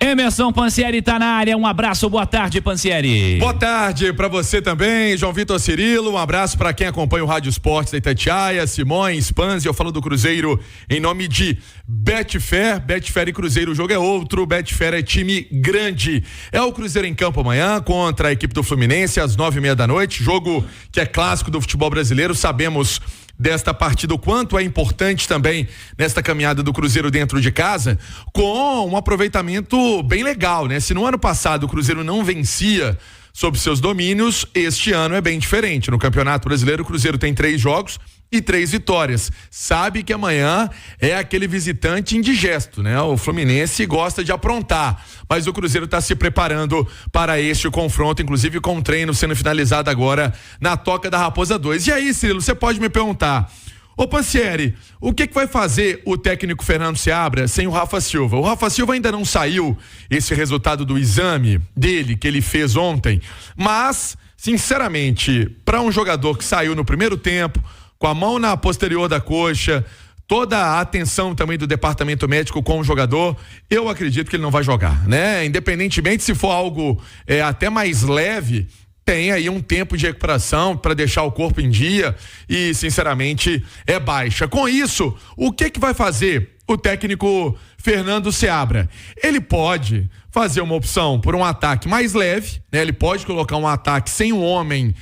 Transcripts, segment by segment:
Emerson Pansieri tá na área, um abraço, boa tarde, Pansieri. Boa tarde pra você também, João Vitor Cirilo, um abraço pra quem acompanha o Rádio Esportes da Itatiaia, Simões, Panzi, eu falo do Cruzeiro em nome de Betfair e Cruzeiro, o jogo é outro, Betfair é time grande, é o Cruzeiro em campo amanhã contra a equipe do Fluminense às 9:30 da noite, jogo que é clássico do futebol brasileiro, sabemos desta partida, o quanto é importante também nesta caminhada do Cruzeiro dentro de casa, com um aproveitamento bem legal, né? Se no ano passado o Cruzeiro não vencia sob seus domínios, este ano é bem diferente. No Campeonato Brasileiro, o Cruzeiro tem 3 jogos e 3 vitórias. Sabe que amanhã é aquele visitante indigesto, né? O Fluminense gosta de aprontar, mas o Cruzeiro está se preparando para este confronto, inclusive com o treino sendo finalizado agora na Toca da Raposa 2. E aí, Cirilo, você pode me perguntar, ô Pansieri, o que vai fazer o técnico Fernando Seabra sem o Rafa Silva? O Rafa Silva ainda não saiu esse resultado do exame dele, que ele fez ontem, mas, sinceramente, para um jogador que saiu no primeiro tempo, com a mão na posterior da coxa, toda a atenção também do departamento médico com o jogador, eu acredito que ele não vai jogar, né? Independentemente se for algo até mais leve, tem aí um tempo de recuperação para deixar o corpo em dia e, sinceramente, é baixa. Com isso, o que vai fazer o técnico Fernando Seabra? Ele pode fazer uma opção por um ataque mais leve, né? Ele pode colocar um ataque sem um homem,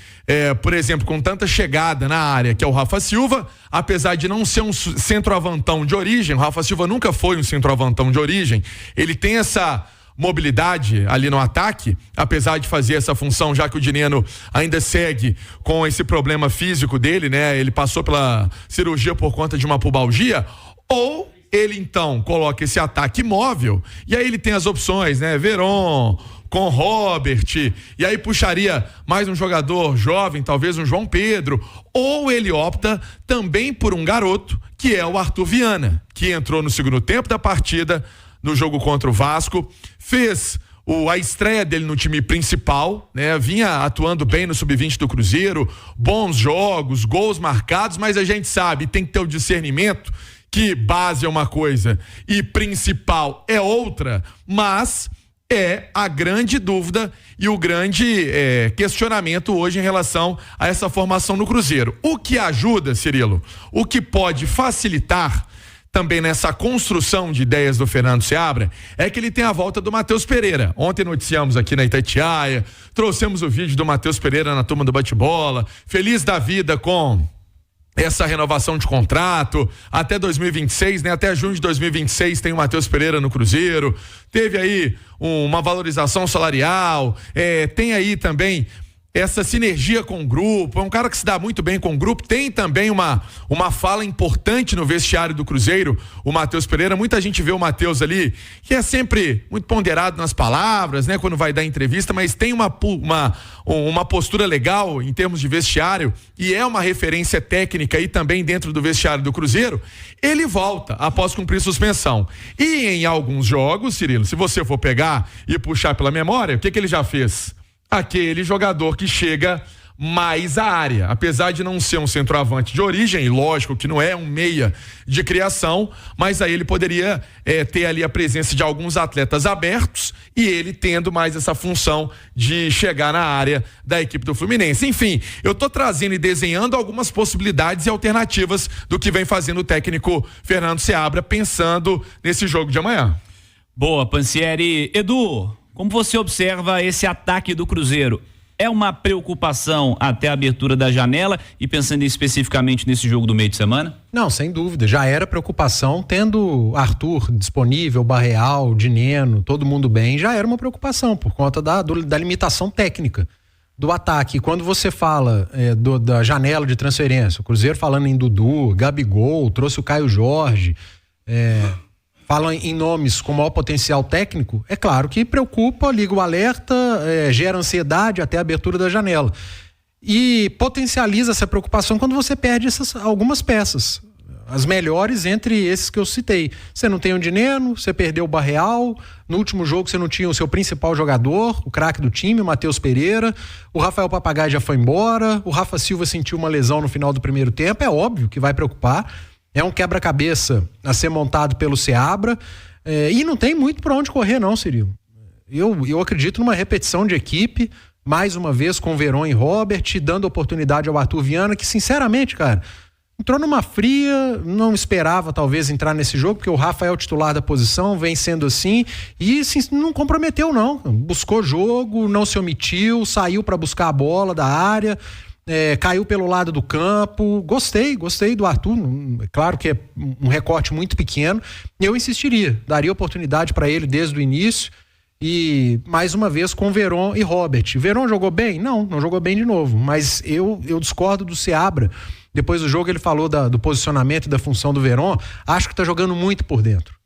por exemplo, com tanta chegada na área, que é o Rafa Silva, apesar de não ser um centroavantão de origem, o Rafa Silva nunca foi um centroavantão de origem, ele tem essa mobilidade ali no ataque, apesar de fazer essa função, já que o Dineno ainda segue com esse problema físico dele, né? Ele passou pela cirurgia por conta de uma pubalgia, ou ele então coloca esse ataque móvel e aí ele tem as opções, né? Veron com Robert, e aí puxaria mais um jogador jovem, talvez um João Pedro, ou ele opta também por um garoto, que é o Arthur Viana, que entrou no segundo tempo da partida no jogo contra o Vasco, fez a estreia dele no time principal, né? Vinha atuando bem no sub-20 do Cruzeiro, bons jogos, gols marcados, mas a gente sabe, tem que ter o discernimento que base é uma coisa e principal é outra, mas é a grande dúvida e o grande questionamento hoje em relação a essa formação no Cruzeiro. O que ajuda, Cirilo, o que pode facilitar também nessa construção de ideias do Fernando Seabra é que ele tem a volta do Matheus Pereira. Ontem noticiamos aqui na Itatiaia, trouxemos o vídeo do Matheus Pereira na turma do bate-bola, feliz da vida com essa renovação de contrato até 2026, né? Até junho de 2026 tem o Matheus Pereira no Cruzeiro, teve aí uma valorização salarial, tem aí também essa sinergia com o grupo, é um cara que se dá muito bem com o grupo, tem também uma fala importante no vestiário do Cruzeiro, o Matheus Pereira. Muita gente vê o Matheus ali, que é sempre muito ponderado nas palavras, né, quando vai dar entrevista, mas tem uma postura legal em termos de vestiário e é uma referência técnica e também dentro do vestiário do Cruzeiro. Ele volta após cumprir suspensão. E em alguns jogos, Cirilo, se você for pegar e puxar pela memória, o que ele já fez? Aquele jogador que chega mais à área, apesar de não ser um centroavante de origem, e lógico que não é um meia de criação, mas aí ele poderia ter ali a presença de alguns atletas abertos e ele tendo mais essa função de chegar na área da equipe do Fluminense. Enfim, eu tô trazendo e desenhando algumas possibilidades e alternativas do que vem fazendo o técnico Fernando Seabra pensando nesse jogo de amanhã. Boa, Pansieri. Edu, como você observa esse ataque do Cruzeiro? É uma preocupação até a abertura da janela e pensando especificamente nesse jogo do meio de semana? Não, sem dúvida, já era preocupação, tendo Arthur disponível, Barreal, Dineno, todo mundo bem, já era uma preocupação por conta da limitação técnica do ataque. Quando você fala da janela de transferência, o Cruzeiro falando em Dudu, Gabigol, trouxe o Caio Jorge, falam em nomes com maior potencial técnico, é claro que preocupa, liga o alerta, gera ansiedade até a abertura da janela. E potencializa essa preocupação quando você perde algumas peças. As melhores entre esses que eu citei. Você não tem o Dineno, você perdeu o Barreal, no último jogo você não tinha o seu principal jogador, o craque do time, o Matheus Pereira, o Rafael Papagaio já foi embora, o Rafa Silva sentiu uma lesão no final do primeiro tempo, é óbvio que vai preocupar. É um quebra-cabeça a ser montado pelo Seabra. E não tem muito pra onde correr não, Cirilo. Eu acredito numa repetição de equipe, mais uma vez com Verón e Robert, dando oportunidade ao Arthur Viana, que sinceramente, cara, entrou numa fria, não esperava talvez entrar nesse jogo, porque o Rafa é o titular da posição, vem sendo assim, e não comprometeu não, buscou jogo, não se omitiu, saiu para buscar a bola da área, caiu pelo lado do campo. Gostei do Arthur. Claro que é um recorte muito pequeno, eu insistiria, daria oportunidade para ele desde o início. E mais uma vez com Verón e Robert. Verón jogou bem? Não jogou bem de novo, mas eu discordo do Seabra. Depois do jogo ele falou do posicionamento e da função do Verón. Acho que tá jogando muito por dentro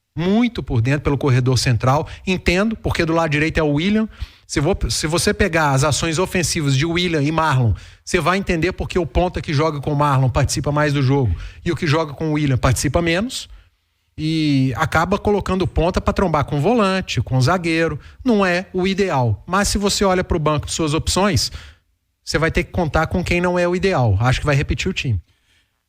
pelo corredor central. Entendo, porque do lado direito é o William. Se você pegar as ações ofensivas de William e Marlon, você vai entender porque o ponta que joga com o Marlon participa mais do jogo e o que joga com o William participa menos. E acaba colocando ponta para trombar com o volante, com o zagueiro. Não é o ideal, mas se você olha para o banco de suas opções, você vai ter que contar com quem não é o ideal. Acho que vai repetir o time.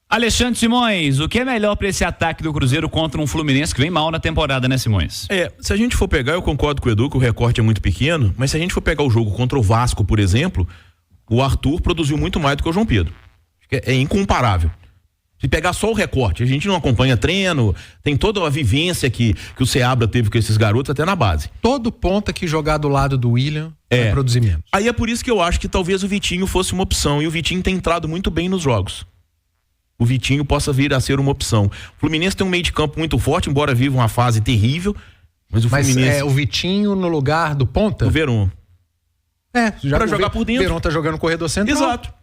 Alexandre Simões, o que é melhor para esse ataque do Cruzeiro contra um Fluminense que vem mal na temporada, né, Simões? Se a gente for pegar, eu concordo com o Edu que o recorte é muito pequeno, mas se a gente for pegar o jogo contra o Vasco, por exemplo, o Arthur produziu muito mais do que o João Pedro. É incomparável. Se pegar só o recorte, a gente não acompanha treino, tem toda a vivência que o Seabra teve com esses garotos até na base. Todo ponta que jogar do lado do William vai produzir menos. Aí é por isso que eu acho que talvez o Vitinho fosse uma opção, e o Vitinho tem entrado muito bem nos jogos. O Vitinho possa vir a ser uma opção. O Fluminense tem um meio de campo muito forte, embora viva uma fase terrível, mas o Fluminense... o Vitinho no lugar do ponta? O Verón. Pra jogar por dentro. O Verón tá jogando no corredor central. Exato.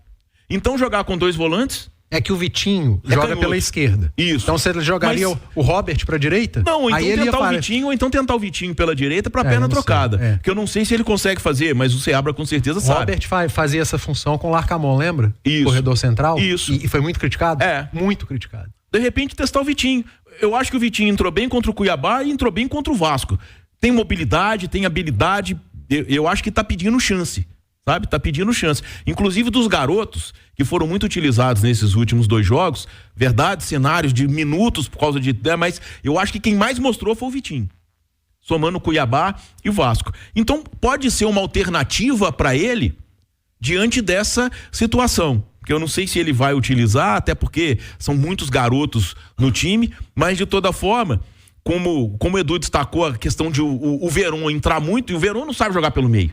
Então jogar com 2 volantes... É que o Vitinho joga canhoto pela esquerda. Isso. Então você jogaria o Robert pra direita? Não, então aí ele tentar o Vitinho, ou então tentar o Vitinho pela direita pra perna trocada. Porque eu não sei se ele consegue fazer, mas o Seabra com certeza sabe. O Robert fazia essa função com o Larcamon, lembra? Isso. Corredor central. Isso. E foi muito criticado? Muito criticado. De repente testar o Vitinho. Eu acho que o Vitinho entrou bem contra o Cuiabá e entrou bem contra o Vasco. Tem mobilidade, tem habilidade, eu acho que tá pedindo chance. Sabe? Tá pedindo chance. Inclusive dos garotos que foram muito utilizados nesses últimos 2 jogos, verdade, cenários de minutos por causa de... mas eu acho que quem mais mostrou foi o Vitinho, somando Cuiabá e Vasco. Então pode ser uma alternativa para ele diante dessa situação, que eu não sei se ele vai utilizar, até porque são muitos garotos no time, mas de toda forma, como o Edu destacou a questão de o Verón entrar muito, e o Verón não sabe jogar pelo meio.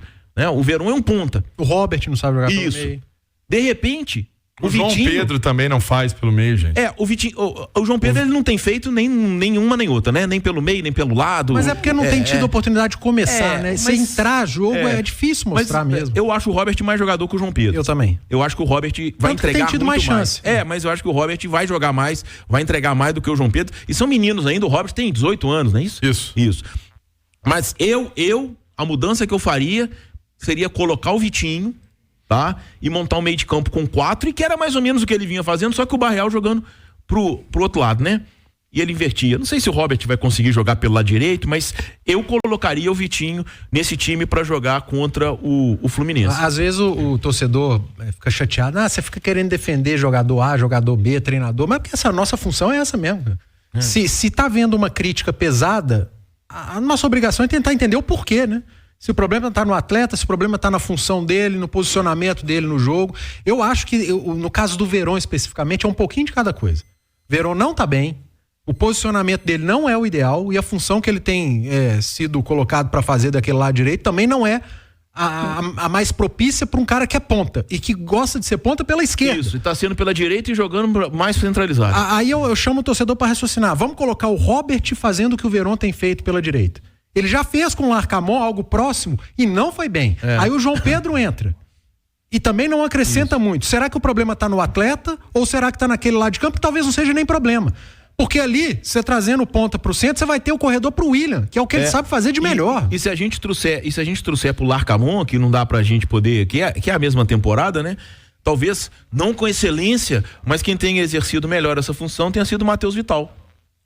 O Verón é um ponta. O Robert não sabe jogar pelo meio. De repente, o João Pedro também não faz pelo meio, gente. O João Pedro ele não tem feito nenhuma nem outra, né? Nem pelo meio, nem pelo lado. Mas é porque não tem tido oportunidade de começar, né? Se entrar jogo é difícil mostrar mesmo. Eu acho o Robert mais jogador que o João Pedro. Eu também. Eu acho que o Robert vai entregar muito mais chance. Mas eu acho que o Robert vai jogar mais, vai entregar mais do que o João Pedro. E são meninos ainda, o Robert tem 18 anos, não é isso? Isso. Mas a mudança que eu faria seria colocar o Vitinho, tá? E montar um meio de campo com 4, e que era mais ou menos o que ele vinha fazendo, só que o Barreal jogando pro outro lado, né? E ele invertia. Não sei se o Robert vai conseguir jogar pelo lado direito, mas eu colocaria o Vitinho nesse time para jogar contra o Fluminense. Às vezes o torcedor fica chateado, você fica querendo defender jogador A, jogador B, treinador, mas porque essa nossa função é essa mesmo. Se tá vendo uma crítica pesada, a nossa obrigação é tentar entender o porquê, né? Se o problema tá no atleta, se o problema tá na função dele, no posicionamento dele no jogo. Eu acho que, no caso do Verón especificamente, é um pouquinho de cada coisa. Verón não tá bem, o posicionamento dele não é o ideal, e a função que ele tem sido colocado para fazer daquele lado direito também não é a mais propícia para um cara que é ponta e que gosta de ser ponta pela esquerda. Isso, e tá sendo pela direita e jogando mais centralizado. Aí eu chamo o torcedor para raciocinar. Vamos colocar o Robert fazendo o que o Verón tem feito pela direita. Ele já fez com o Larcamon algo próximo e não foi bem. Aí o João Pedro entra e também não acrescenta muito. Será que o problema tá no atleta ou será que tá naquele lado de campo que talvez não seja nem problema? Porque ali, você trazendo ponta pro centro, você vai ter o corredor pro William, que é o que ele sabe fazer de melhor. E se a gente trouxer pro Larcamon, que não dá pra gente poder, que é a mesma temporada, né? Talvez não com excelência, mas quem tenha exercido melhor essa função tenha sido o Matheus Vital.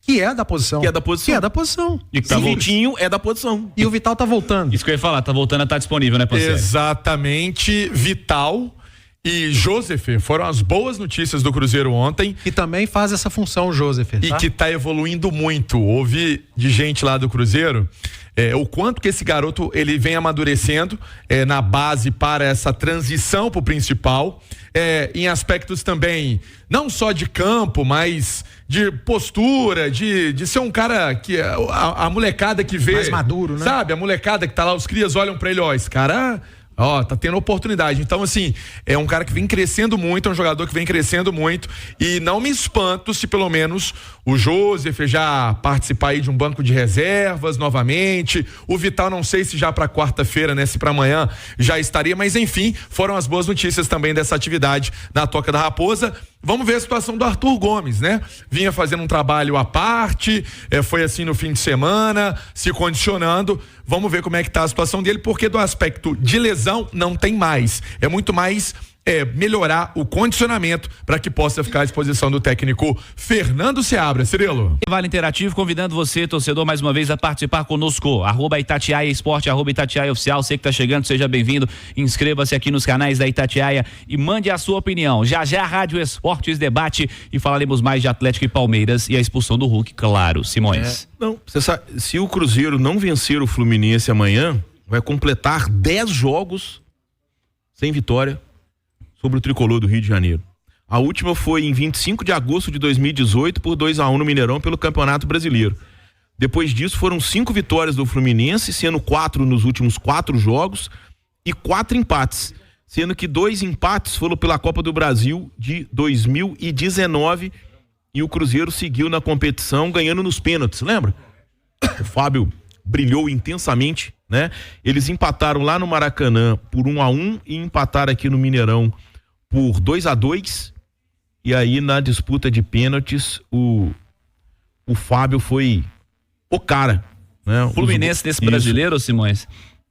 Que é da posição. E o Vitinho é da posição. E o Vital tá voltando. Isso que eu ia falar, tá voltando a estar disponível, né, Panceri? Exatamente, Vital. e Joseph foram as boas notícias do Cruzeiro ontem. E também faz essa função o Joseph, tá? E que tá evoluindo muito. Ouvi de gente lá do Cruzeiro o quanto que esse garoto ele vem amadurecendo na base para essa transição pro principal, em aspectos também não só de campo, mas de postura, de ser um cara que a molecada que vê mais maduro, né? Sabe, a molecada que tá lá, os crias olham pra ele, esse cara tá tendo oportunidade. Então, assim, é um cara que vem crescendo muito, é um jogador que vem crescendo muito, e não me espanto se pelo menos o Joseph já participar aí de um banco de reservas novamente, o Vital não sei se já para quarta-feira, né, se para amanhã já estaria, mas enfim, foram as boas notícias também dessa atividade na Toca da Raposa. Vamos ver a situação do Arthur Gomes, né? Vinha fazendo um trabalho à parte, foi assim no fim de semana, se condicionando. Vamos ver como é que tá a situação dele, porque do aspecto de lesão não tem mais. É muito mais melhorar o condicionamento para que possa ficar à disposição do técnico Fernando Seabra. Cirilo. Vale Interativo convidando você, torcedor, mais uma vez a participar conosco. @Itatiaia Esporte, @Itatiaia Oficial. Você que tá chegando, seja bem-vindo. Inscreva-se aqui nos canais da Itatiaia e mande a sua opinião. Já já Rádio Esportes debate e falaremos mais de Atlético e Palmeiras e a expulsão do Hulk, claro. Simões. Não, você sabe, se o Cruzeiro não vencer o Fluminense amanhã, vai completar 10 jogos sem vitória sobre o tricolor do Rio de Janeiro. A última foi em 25 de agosto de 2018 por 2-1 no Mineirão pelo Campeonato Brasileiro. Depois disso foram 5 vitórias do Fluminense, sendo 4 nos últimos 4 jogos e 4 empates, sendo que 2 empates foram pela Copa do Brasil de 2019 e o Cruzeiro seguiu na competição ganhando nos pênaltis, lembra? O Fábio brilhou intensamente, né? Eles empataram lá no Maracanã por 1-1 e empataram aqui no Mineirão por 2-2, e aí na disputa de pênaltis o Fábio foi o cara, né? O Fluminense desse brasileiro, Simões,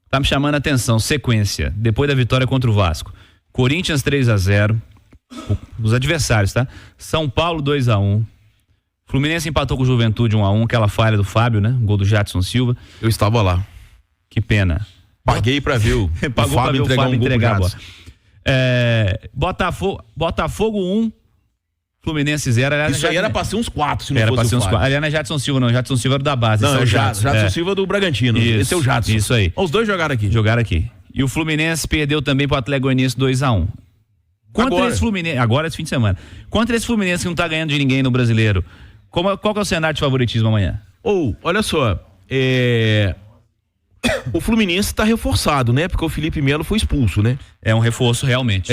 tá me chamando a atenção. Sequência, depois da vitória contra o Vasco, Corinthians 3-0, os adversários, tá? São Paulo 2-1, Fluminense empatou com o Juventude 1-1, aquela falha do Fábio, né? Um gol do Jadson Silva. Eu estava lá. Que pena. Paguei pra ver o Fábio entregar a bola. Botafogo 1, Fluminense 0. Aliás, isso aí era pra ser uns 4, se não era fosse pra ser o uns Fábio. 4. Aliás, não é Jadson Silva, não. Jadson Silva era da base. Não, é o Jadson Silva do Bragantino. Isso, esse é o Jadson. Isso aí. Os dois jogaram aqui. E o Fluminense perdeu também pro Atlético Goianiense 2-1. Contra esse Fluminense, agora esse fim de semana. Contra esse Fluminense que não tá ganhando de ninguém no Brasileiro. Qual que é o cenário de favoritismo amanhã? Olha só, o Fluminense tá reforçado, né? Porque o Felipe Melo foi expulso, né? É um reforço realmente.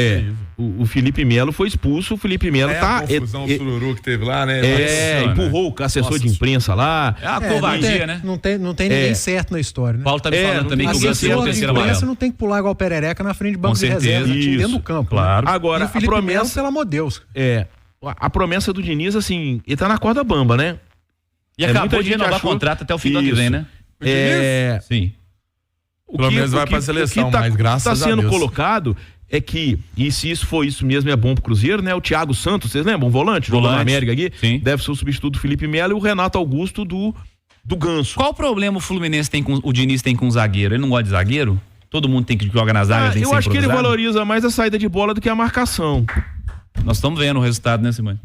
O Felipe Melo foi expulso, o Felipe Melo tá... a confusão sururu que teve lá, né? Empurrou o assessor de imprensa lá. É uma covardia, né? Não tem ninguém certo na história, né? Paulo tá me falando também que o Ganso era o terceiro amarelo. Você não tem que pular igual perereca na frente de banco de reserva, dentro do campo. Claro. Né? Agora, a promessa... Melo, pelo amor de Deus. A promessa do Diniz, assim, ele tá na corda bamba, né? E acabou de renovar contrato até o fim do ano que vem, né? Sim. Pelo menos vai pra seleção, mas graças a Deus. Tá sendo colocado é que, e se isso for isso mesmo, é bom pro Cruzeiro, né? O Thiago Santos, vocês lembram? Volante do América aqui? Sim. Deve ser o substituto do Felipe Melo e o Renato Augusto do Ganso. Qual o problema o Fluminense tem com o Diniz tem com o zagueiro? Ele não gosta de zagueiro? Todo mundo tem que jogar nas áreas. Eu acho que ele valoriza mais a saída de bola do que a marcação. Nós estamos vendo o resultado, né, Simone?